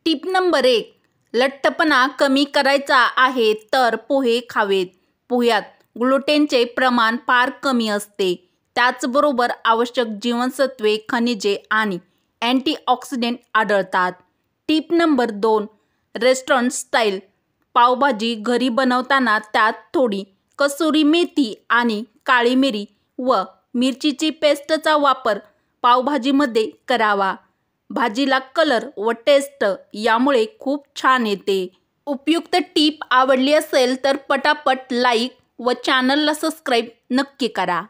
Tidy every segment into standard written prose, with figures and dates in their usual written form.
Tip number 1, लठ्ठपणा कमी करायचा आहे तर पोहे खावेत. पोह्यात ग्लुटेनचे प्रमाण फार कमी असते. त्याचबरोबर आवश्यक जीवनसत्वे, खनिजे आणि अँटीऑक्सिडंट आढळतात. Tip number 2, restaurant style pav bhaji घरी बनवताना त्यात थोडी कसुरी मेथी आणि काळी मिरी व मिरचीची पेस्टचा वापर पावभाजीमध्ये करावा. भाजीला कलर व टेस्ट यामुळे खूप छान येते. उपयुक्त टीप आवडली असेल तर पटापट लाईक व चॅनलला सबस्क्राईब नक्की करा.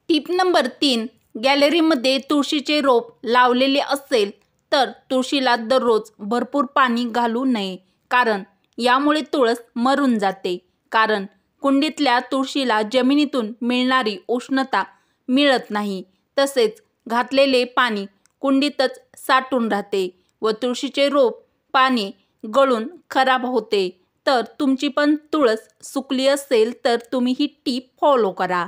टिप नंबर 3, गॅलरीमध्ये तुळशीचे रोप लावलेले असेल तर तुळशीला दररोज भरपूर पाणी घालू नये, कारण यामुळे तुळस मरून जाते. कारण कुंडीतल्या तुळशीला जमिनीतून मिळणारी उष्णता मिळत नाही. तसेच घातलेले पाणी कुंडीतच साठून राहते व तुळशीचे रोप पाणी गळून खराब होते. तर तुमची पण तुळस सुकली असेल तर तुम्ही ही टीप फॉलो करा.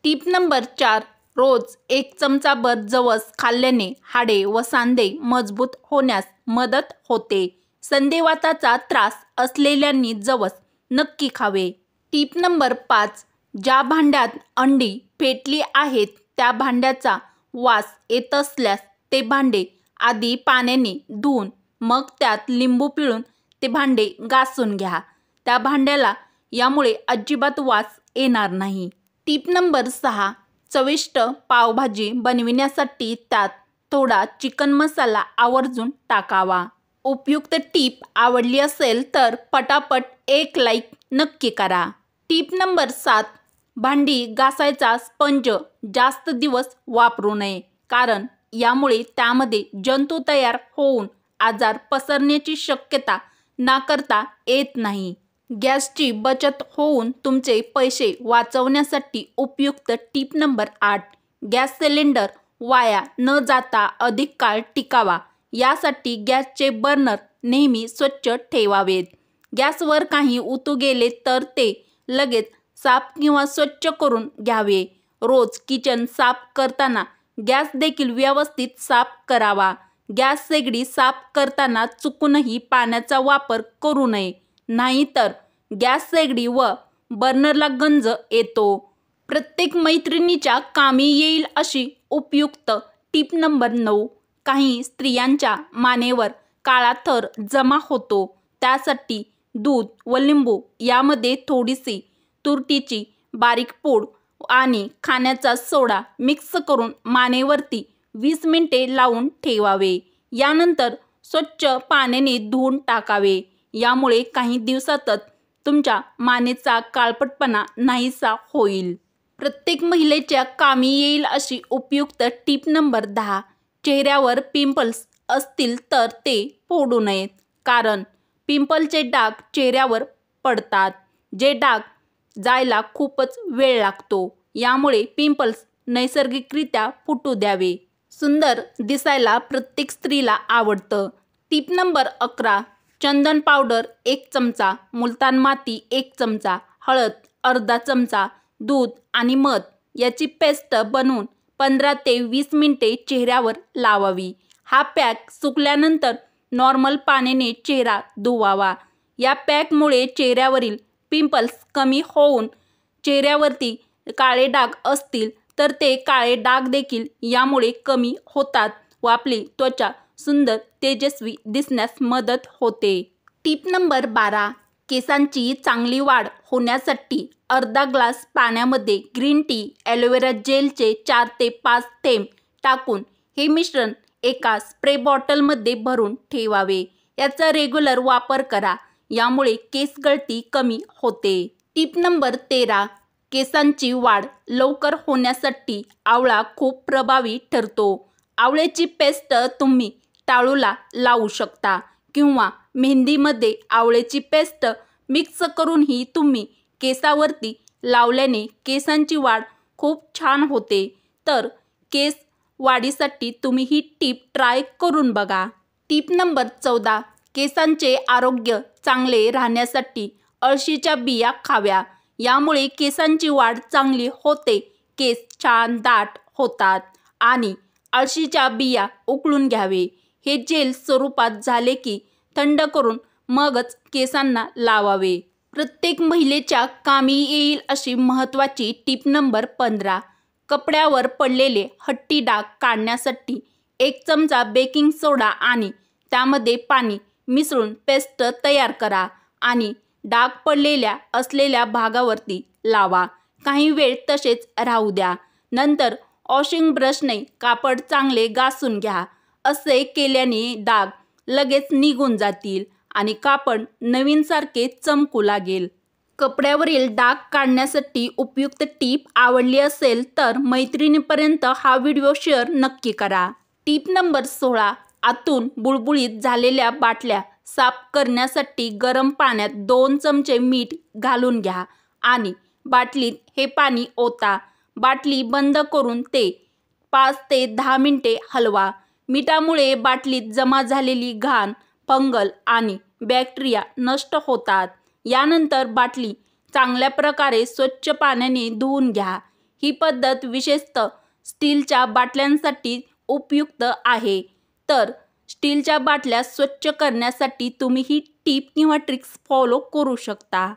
टीप नंबर 4, रोज 1 चमचाभर जवस खाल्ल्याने हाडे व सांधे मजबूत होण्यास मदत होते. संधिवाताचा त्रास असलेल्यांनी जवस नक्की खावे. टीप नंबर 5, ज्या भांड्यात अंडी फेटली आहेत त्या भांड्याचा वास येत असल्यास ते भांडे आधी पाण्याने धुवून मग त्यात लिंबू पिळून ते भांडे घासून घ्या. त्या भांड्याला यामुळे अजिबात वास येणार नाही. टीप नंबर 6, चविष्ट पावभाजी बनविण्यासाठी त्यात थोडा चिकन मसाला आवर्जून टाकावा. उपयुक्त टीप आवडली असेल तर पटापट एक लाईक नक्की करा. टीप नंबर 7, भांडी घासायचा स्पंज जास्त दिवस वापरू नये, कारण यामुळे त्यामध्ये जंतू तयार होऊन आजार पसरण्याची शक्यता नाकारता येत नाही. गॅसची बचत होऊन तुमचे पैसे वाचवण्यासाठी उपयुक्त टीप नंबर 8, गॅस सिलेंडर वाया न जाता अधिक काळ टिकावा यासाठी गॅसचे बर्नर नेहमी स्वच्छ ठेवावेत. गॅसवर काही उतू गेले तर ते लगेच साफ किंवा स्वच्छ करून घ्यावे. रोज किचन साफ करताना गॅस देखील व्यवस्थित साफ करावा. गॅस शेगडी साफ करताना चुकूनही पाण्याचा वापर करू नये, नाहीतर गॅस शेगडी व बर्नरला गंज येतो. प्रत्येक मैत्रिणीच्या कामी येईल अशी उपयुक्त टीप नंबर 9, काही स्त्रियांच्या मानेवर काळा थर जमा होतो. त्यासाठी दूध व लिंबू यामध्ये थोडीशी तुरटीची बारीक पूड आणि खाण्याचा सोडा मिक्स करून मानेवरती 20 मिनिटे लावून ठेवावे. यानंतर स्वच्छ पाण्याने धुवून टाकावे. यामुळे काही दिवसातच तुमच्या मानेचा काळपटपणा नाहीसा होईल. प्रत्येक महिलेच्या कामी येईल अशी उपयुक्त टीप नंबर 10, चेहऱ्यावर पिंपल्स असतील तर ते फोडू नयेत, कारण पिंपलचे डाग चेहऱ्यावर पडतात. जे डाग जायला खूपच वेळ लागतो. यामुळे पिंपल्स नैसर्गिकरित्या फुटू द्यावे. सुंदर दिसायला प्रत्येक स्त्रीला आवडतं. टीप नंबर 11, चंदन पावडर 1 चमचा, मुलतान माती 1 चमचा, हळद अर्धा चमचा, दूध आणि मध याची पेस्ट बनवून 15 ते 20 मिनिटे चेहऱ्यावर लावावी. हा पॅक सुकल्यानंतर नॉर्मल पाण्याने चेहरा धुवावा. या पॅकमुळे चेहऱ्यावरील पिंपल्स कमी होऊन चेहऱ्यावरती काळे डाग असतील तर ते काळे डाग देखील यामुळे कमी होतात व आपली त्वचा सुंदर तेजस्वी दिसण्यास मदत होते. टीप नंबर 12, केसांची चांगली वाढ होण्यासाठी अर्धा ग्लास पाण्यामध्ये ग्रीन टी ॲलोवेरा जेलचे 4 ते 5 थेंब टाकून हे मिश्रण एका स्प्रे बॉटलमध्ये भरून ठेवावे. याचा रेग्युलर वापर करा. यामुळे केस गळती कमी होते. टीप नंबर 13, केसांची वाढ लवकर होण्यासाठी आवळा खूप प्रभावी ठरतो. आवळ्याची पेस्ट तुम्ही टाळूला लावू शकता किंवा मेहंदीमध्ये आवळ्याची पेस्ट मिक्स करूनही तुम्ही केसावरती लावल्याने केसांची वाढ खूप छान होते. तर केस वाढीसाठी तुम्ही ही टीप ट्राय करून बघा. टीप नंबर 14, केसांचे आरोग्य चांगले राहण्यासाठी अळशीच्या बिया खाव्या. यामुळे केसांची वाढ चांगली होते, केस छान दाट होतात. आणि अळशीच्या बिया उकळून घ्यावे. हे जेल स्वरूपात झाले की थंड करून मगच केसांना लावावे. प्रत्येक महिलेच्या कामी येईल अशी महत्त्वाची टीप नंबर 15. कपड्यावर पडलेले हट्टी डाग काढण्यासाठी 1 चमचा बेकिंग सोडा आणि त्यामध्ये पाणी मिसळून पेस्ट तयार करा आणि डाग पडलेल्या असलेल्या भागावरती लावा. काही वेळ तसेच राहू द्या. नंतर वॉशिंग ब्रशने कापड चांगले घासून घ्या. असे केल्याने डाग लगेच निघून जातील आणि कापड नवीनसारखे चमकू लागेल. कपड्यावरील डाग काढण्यासाठी उपयुक्त टीप आवडली असेल तर मैत्रिणीपर्यंत हा व्हिडिओ शेअर नक्की करा. टीप नंबर 16. आतून बुळबुळीत झालेल्या बाटल्या साफ करण्यासाठी गरम पाण्यात 2 चमचे मीठ घालून घ्या आणि बाटलीत हे पाणी ओता. बाटली बंद करून ते 5 ते 10 मिनिटे हलवा. मिठामुळे बाटलीत जमा झालेली घाण, फंगल आणि बॅक्टेरिया नष्ट होतात. यानंतर बाटली चांगल्या प्रकारे स्वच्छ पाण्याने धुवून घ्या. ही पद्धत विशेषतः स्टीलच्या बाटल्यांसाठी उपयुक्त आहे. तर स्टीलच्या बाटल्या स्वच्छ करण्यासाठी तुम्ही ही टीप किंवा ट्रिक्स फॉलो करू शकता.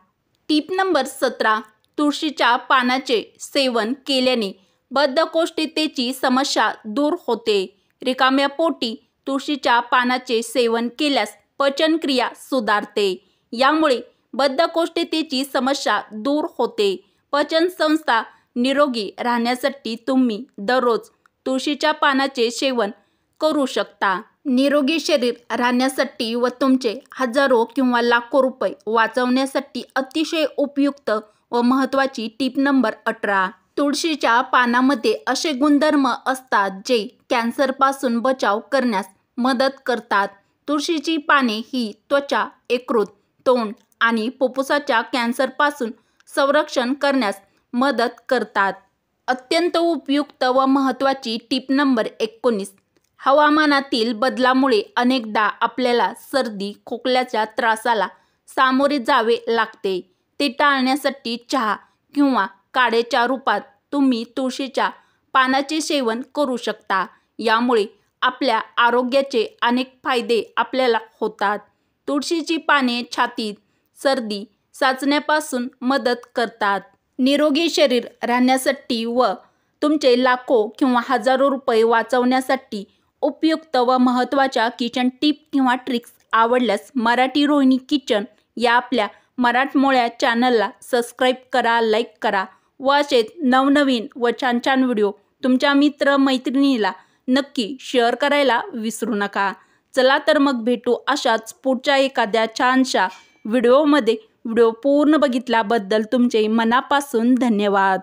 टीप नंबर 17. तुळशीच्या पानाचे सेवन केल्याने बद्धकोष्ठतेची समस्या दूर होते. रिकाम्या पोटी तुळशीच्या पानाचे सेवन केल्यास पचनक्रिया सुधारते. यामुळे बद्धकोष्ठतेची समस्या दूर होते. पचनसंस्था निरोगी राहण्यासाठी तुम्ही दररोज तुळशीच्या पानाचे सेवन करू शकता. निरोगी शरीर राहण्यासाठी व तुमचे हजारो किंवा लाखो रुपये वाचवण्यासाठी अतिशय उपयुक्त व महत्त्वाची टीप नंबर 18. तुळशीच्या पानामध्ये असे गुणधर्म असतात जे कॅन्सरपासून बचाव करण्यास मदत करतात. तुळशीची पाने ही त्वचा, यकृत, तोंड आणि फुफ्फुसाच्या कॅन्सरपासून संरक्षण करण्यास मदत करतात. अत्यंत उपयुक्त व महत्त्वाची टीप नंबर 19. हवामानातील बदलामुळे अनेकदा आपल्याला सर्दी, खोकल्याच्या त्रासाला सामोरे जावे लागते. ते टाळण्यासाठी चहा किंवा काढ्याच्या रूपात तुम्ही तुळशीच्या पानाचे सेवन करू शकता. यामुळे आपल्या आरोग्याचे अनेक फायदे आपल्याला होतात. तुळशीची पाने छातीत सर्दी साचण्यापासून मदत करतात. निरोगी शरीर राहण्यासाठी व तुमचे लाखो किंवा हजारो रुपये वाचवण्यासाठी उपयुक्त व महत्त्वाच्या किचन टीप किंवा ट्रिक्स आवडल्यास मराठी रोहिणी किचन या आपल्या मराठमोळ्या चॅनलला सबस्क्राईब करा, लाईक करा व असेच नवनवीन व छान छान व्हिडिओ तुमच्या मित्र-मैत्रिणीला नक्की शेअर करायला विसरू नका. चला तर मग भेटू अशाच पुढच्या एखाद्या छानशा व्हिडिओमध्ये. व्हिडिओ पूर्ण बघितल्याबद्दल तुमचे मनापासून धन्यवाद.